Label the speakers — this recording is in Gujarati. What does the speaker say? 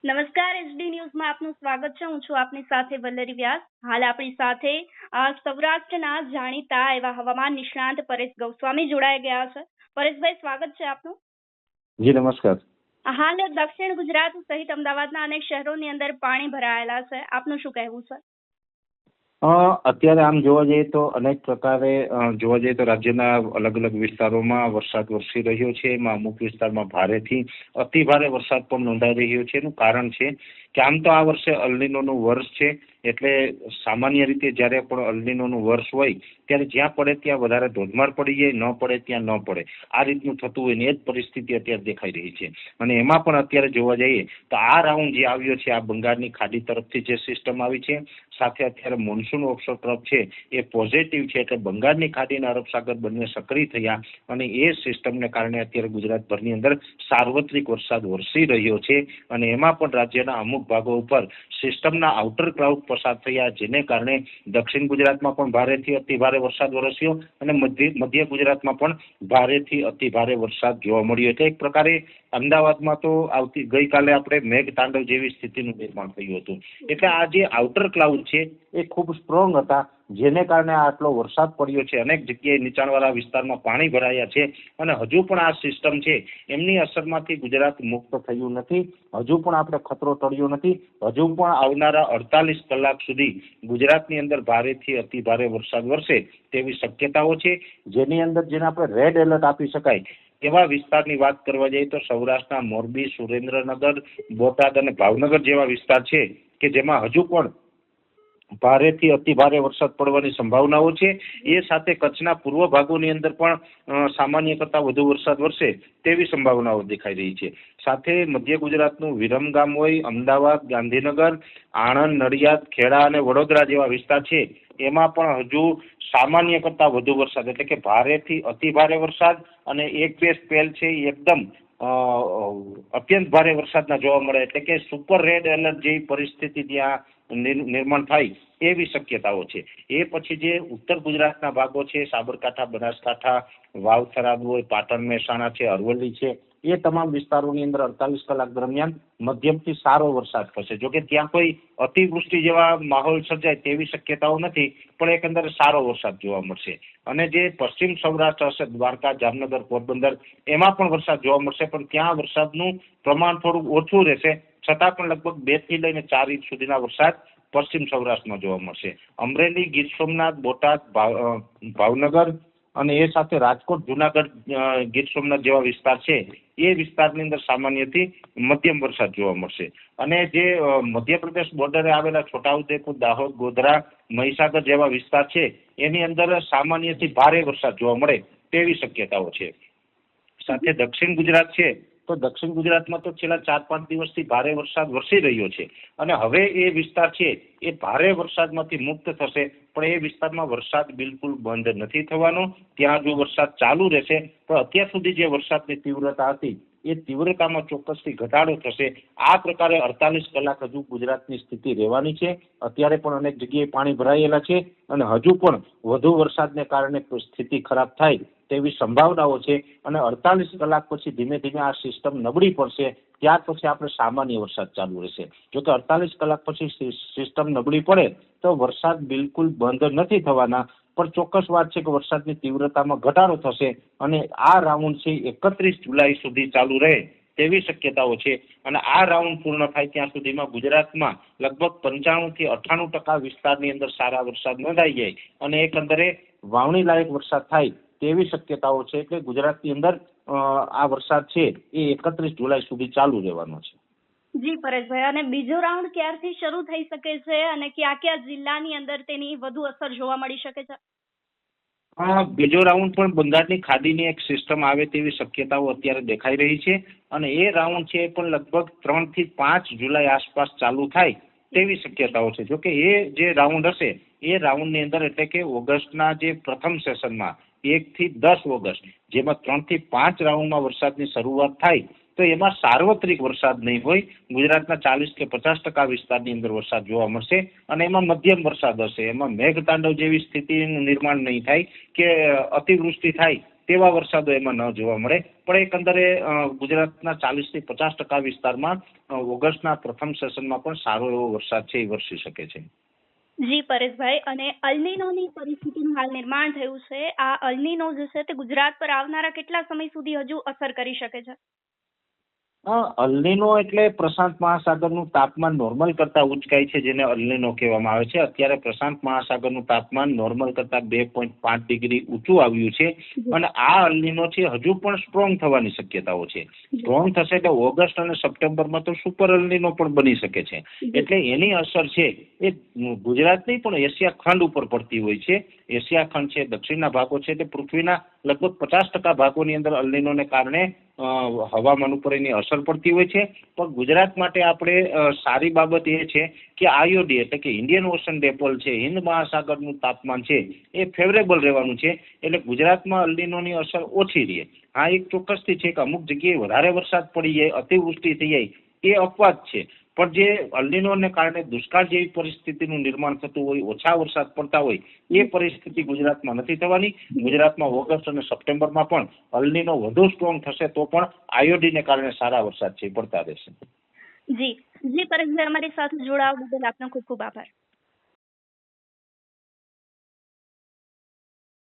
Speaker 1: નમસ્કાર એચડી ન્યૂઝમાં આપનું સ્વાગત છે. હું છું આપની સાથે વલ્લરી વ્યાસ. હાલ આપણી સાથે સૌરાષ્ટ્રના જાણીતા એવા હવામાન નિષ્ણાંત પરેશ ગોસ્વામી જોડાઈ ગયા છે. પરેશભાઈ, સ્વાગત છે આપનું.
Speaker 2: જી નમસ્કાર.
Speaker 1: હાલ દક્ષિણ ગુજરાત સહિત અમદાવાદના અનેક શહેરોની અંદર પાણી ભરાયેલા છે. આપનું શું કહેવું છે?
Speaker 2: અત્યારે આમ જોવા જઈએ તો અનેક પ્રકારે જોવા જઈએ તો રાજ્યના અલગ અલગ વિસ્તારોમાં વરસાદ વરસી રહ્યો છે. એમાં અમુક વિસ્તારમાં ભારેથી અતિ ભારે વરસાદ પણ નોંધાઈ રહ્યો છે. એનું કારણ છે કે આમ તો આ વર્ષે અલ્નીનોનું વર્ષ છે, એટલે સામાન્ય રીતે જ્યારે પણ અલ્નીનોનું વર્ષ હોય ત્યારે જ્યાં પડે ત્યાં વધારે ધોધમાર પડી જાય, ન પડે ત્યાં ન પડે, આ રીતનું થતું હોય ને એ જ પરિસ્થિતિ અત્યારે દેખાઈ રહી છે. અને એમાં પણ અત્યારે જોવા જઈએ તો આ રાઉન્ડ જે આવ્યો છે, આ બંગાળની ખાડી તરફથી જે સિસ્ટમ આવી છે, સાથે અત્યારે મોન્સૂન ઓફશોર તરફ છે એ પોઝિટિવ છે, એટલે બંગાળની ખાડી અને અરબ સાગર બંને સક્રિય થયા અને એ સિસ્ટમને કારણે અત્યારે ગુજરાતભરની અંદર સાર્વત્રિક વરસાદ વરસી રહ્યો છે. અને એમાં પણ રાજ્યના અમુક ભાગો ઉપર સિસ્ટમના આઉટર ક્લાઉડ પસાર થયા, જેને કારણે દક્ષિણ ગુજરાતમાં પણ ભારેથી અતિ ભારે વરસાદ વરસ્યો અને મધ્ય ગુજરાતમાં પણ ભારેથી અતિ ભારે વરસાદ જોવા મળ્યો. એટલે એક પ્રકારે અમદાવાદમાં તો ગઈકાલે આપણે મેઘતાંડવ જેવી સ્થિતિનું નિર્માણ થયું હતું. એટલે આ જે આઉટર ક્લાઉડ છે એ ખૂબ સ્ટ્રોંગ હતા, જેને કારણે આટલો વરસાદ પડ્યો છે. અનેક જગ્યાએ નીચાણવાળા વિસ્તારમાં પાણી ભરાયા છે અને હજુ પણ આ સિસ્ટમ છે એમની અસરમાંથી ગુજરાત મુક્ત થયું નથી. હજુ પણ આપણે ખતરો ટળ્યો નથી. હજુ પણ આવનારા 48 કલાક સુધી ગુજરાતની અંદર ભારેથી અતિ ભારે વરસાદ વરસે તેવી શક્યતાઓ છે, જેની અંદર જેને આપણે રેડ એલર્ટ આપી શકાય એવા વિસ્તારની વાત કરવા જઈએ તો સૌરાષ્ટ્રના મોરબી, સુરેન્દ્રનગર, બોટાદ અને ભાવનગર જેવા વિસ્તાર છે કે જેમાં હજુ પણ ભારેથી અતિ ભારે વરસાદ પડવાની સંભાવનાઓ છે. એ સાથે કચ્છના પૂર્વ ભાગોની અંદર પણ સામાન્ય કરતાં વધુ વરસાદ વરસે તેવી સંભાવનાઓ દેખાઈ રહી છે. સાથે મધ્ય ગુજરાતનું વિરમગામ હોય, અમદાવાદ, ગાંધીનગર, આણંદ, નડિયાદ, ખેડા અને વડોદરા જેવા વિસ્તાર છે એમાં પણ હજુ સામાન્ય કરતાં વધુ વરસાદ, એટલે કે ભારેથી અતિ ભારે વરસાદ અને એક બે સ્પેલ છે એકદમ અત્યંત ભારે વરસાદના જોવા મળે, એટલે કે સુપર રેડ એલર્ટ જેવી પરિસ્થિતિ ત્યાં નિર્માણ થાય એવી શક્યતાઓ છે. એ પછી જે ઉત્તર ગુજરાતના ભાગો છે, સાબરકાંઠા, બનાસકાંઠા, વાવ, થરાદ હોય, પાટણ, મહેસાણા છે, અરવલ્લી છે, એ તમામ વિસ્તારોની અંદર 48 કલાક દરમિયાન મધ્યમથી સારો વરસાદ થશે. જોકે ત્યાં કોઈ અતિવૃષ્ટિ જેવા માહોલ સર્જાય તેવી શક્યતાઓ નથી, પણ એકંદરે સારો વરસાદ જોવા મળશે. અને જે પશ્ચિમ સૌરાષ્ટ્ર હશે, દ્વારકા, જામનગર, પોરબંદર, એમાં પણ વરસાદ જોવા મળશે, પણ ત્યાં વરસાદનું પ્રમાણ થોડું ઓછું રહેશે, છતાં પણ લગભગ 2 થી લઈને 4 ઇંચ સુધીના વરસાદ પશ્ચિમ સૌરાષ્ટ્રમાં જોવા મળશે. અમરેલી, ગીર સોમનાથ, બોટાદ, ભાવનગર અને એ સાથે રાજકોટ, જુનાગઢ, ગીર સોમનાથ જેવા વિસ્તાર છે એ વિસ્તારની અંદર સામાન્યથી મધ્યમ વરસાદ જોવા મળશે. અને જે મધ્યપ્રદેશ બોર્ડરે આવેલા છોટાઉદેપુર, દાહોદ, ગોધરા, મહીસાગર જેવા વિસ્તાર છે એની અંદર સામાન્યથી ભારે વરસાદ જોવા મળે તેવી શક્યતાઓ છે. સાથે દક્ષિણ ગુજરાત છે તો દક્ષિણ ગુજરાતમાં તો છેલ્લા 4-5 દિવસથી ભારે વરસાદ વરસી રહ્યો છે અને હવે એ વિસ્તાર છે એ ભારે વરસાદમાંથી મુક્ત થશે, પણ એ વિસ્તારમાં વરસાદ બિલકુલ બંધ નથી થવાનો. ત્યાં જો વરસાદ ચાલુ રહેશે તો અત્યાર સુધી જે વરસાદની તીવ્રતા હતી એ તીવ્રતામાં ચોક્કસથી ઘટાડો થશે. આ પ્રકારે 48 કલાક હજુ ગુજરાતની સ્થિતિ રહેવાની છે. અત્યારે પણ અનેક જગ્યાએ પાણી ભરાયેલા છે અને હજુ પણ વધુ વરસાદને કારણે સ્થિતિ ખરાબ થાય તેવી સંભાવનાઓ છે. અને 48 કલાક પછી ધીમે ધીમે આ સિસ્ટમ નબળી પડશે, ત્યાર પછી આપણે સામાન્ય વરસાદ ચાલુ રહેશે. જોકે 48 કલાક પછી સિસ્ટમ નબળી પડે તો વરસાદ બિલકુલ બંધ નથી થવાના, પણ ચોક્કસ વાત છે કે વરસાદની તીવ્રતામાં ઘટાડો થશે અને આ રાઉન્ડ છે 31 જુલાઈ સુધી ચાલુ રહે તેવી શક્યતાઓ છે. અને આ રાઉન્ડ પૂર્ણ થાય ત્યાં સુધીમાં ગુજરાતમાં લગભગ 95 થી 98% વિસ્તારની અંદર સારા વરસાદ નોંધાઈ જાય અને એકંદરે વાવણી લાયક વરસાદ થાય તેવી શક્યતાઓ છે. એટલે ગુજરાતની અંદર આ વરસાદ છે એ 31 જુલાઈ સુધી ચાલુ રહેવાનો છે.
Speaker 1: જી પરેશભાઈ, અને બીજો રાઉન્ડ ક્યારથી શરૂ થઈ શકે છે અને કયા કયા જિલ્લાની અંદર તેની વધુ અસર જોવા મળી શકે છે?
Speaker 2: બીજો રાઉન્ડ પણ બંગાળની ખાડીની એક સિસ્ટમ આવે તેવી શક્યતાઓ અત્યારે દેખાઈ રહી છે અને એ રાઉન્ડ છે એ પણ લગભગ 3 થી 5 જુલાઈ આસપાસ ચાલુ થાય તેવી શક્યતાઓ છે. જોકે એ જે રાઉન્ડ હશે એ રાઉન્ડની અંદર, એટલે કે ઓગસ્ટના જે પ્રથમ સેશનમાં 1 થી 10 ઓગસ્ટ, જેમાં 3 થી 5 રાઉન્ડમાં વરસાદની શરૂઆત થાય તો એમાં સાર્વત્રિક વરસાદ નહીં હોય. ગુજરાતના 40 કે 50% વિસ્તારની અંદર વરસાદ જોવા મળશે અને એમાં મધ્યમ વરસાદ હશે. એમાં મેઘતાંડવ જેવી સ્થિતિનું નિર્માણ નહીં થાય કે અતિવૃષ્ટિ થાય તેવા વરસાદો એમાં ન જોવા મળે. પણ એકંદરે ગુજરાતના 40 થી 50% વિસ્તારમાં ઓગસ્ટના પ્રથમ સેશનમાં પણ સારો એવો વરસાદ છે એ વરસી શકે છે.
Speaker 1: જી પરેશભાઈ, અને અલ્નીનોની પરિસ્થિતિનું હાલ નિર્માણ થયું છે. આ અલ્નીનો જે છે તે ગુજરાત પર આવનારા કેટલા સમય સુધી હજુ અસર કરી શકે છે?
Speaker 2: અલ્નીનો એટલે પ્રશાંત મહાસાગરનું તાપમાન નોર્મલ કરતા ઉંચકાય છે, જેને અલ્નીનો કહેવામાં આવે છે. અત્યારે પ્રશાંત મહાસાગરનું તાપમાન નોર્મલ કરતા 2.5 ડિગ્રી ઊંચું આવ્યું છે અને આ અલ્નીનો છે હજુ પણ સ્ટ્રોંગ થવાની શક્યતાઓ છે. સ્ટ્રોંગ થશે એટલે ઓગસ્ટ અને સપ્ટેમ્બરમાં તો સુપર અલ્નીનો પણ બની શકે છે. એટલે એની અસર છે એ ગુજરાત નહીં પણ એશિયા ખંડ ઉપર પડતી હોય છે. એશિયા ખંડ છે, દક્ષિણના ભાગો છે, તે પૃથ્વીના લગભગ 50% ભાગોની અંદર અલ્નીનોને કારણે હવામાન ઉપર એની અસર પડતી હોય છે. પણ ગુજરાત માટે આપણે સારી બાબત એ છે કે આઈઓડી એટલે કે ઇન્ડિયન ઓશન ડિપોલ છે, હિન્દ મહાસાગરનું તાપમાન છે એ ફેવરેબલ રહેવાનું છે. એટલે ગુજરાતમાં અલ્નીનોની અસર ઓછી રહે. હા, એક ચોક્કસથી છે કે અમુક જગ્યાએ વધારે વરસાદ પડી જાય, અતિવૃષ્ટિ થઈ જાય એ અપવાદ છે. પણ જે અલ્નીનોને કારણે દુષ્કાળ જેવી પરિસ્થિતિનું નિર્માણ થતું હોય, ઓછા વરસાદ પડતા હોય, એ પરિસ્થિતિ ગુજરાતમાં નથી થવાની. ગુજરાતમાં ઓગસ્ટ અને સપ્ટેમ્બરમાં પણ અલ્નીનો વધુ સ્ટ્રોંગ થશે તો પણ આયોડીને કારણે સારા વરસાદ છે પડતા રહેશે.
Speaker 1: જી જી પરેશભાઈ, અમારી સાથે જોડાવા બદલ આપનો ખૂબ ખૂબ આભાર.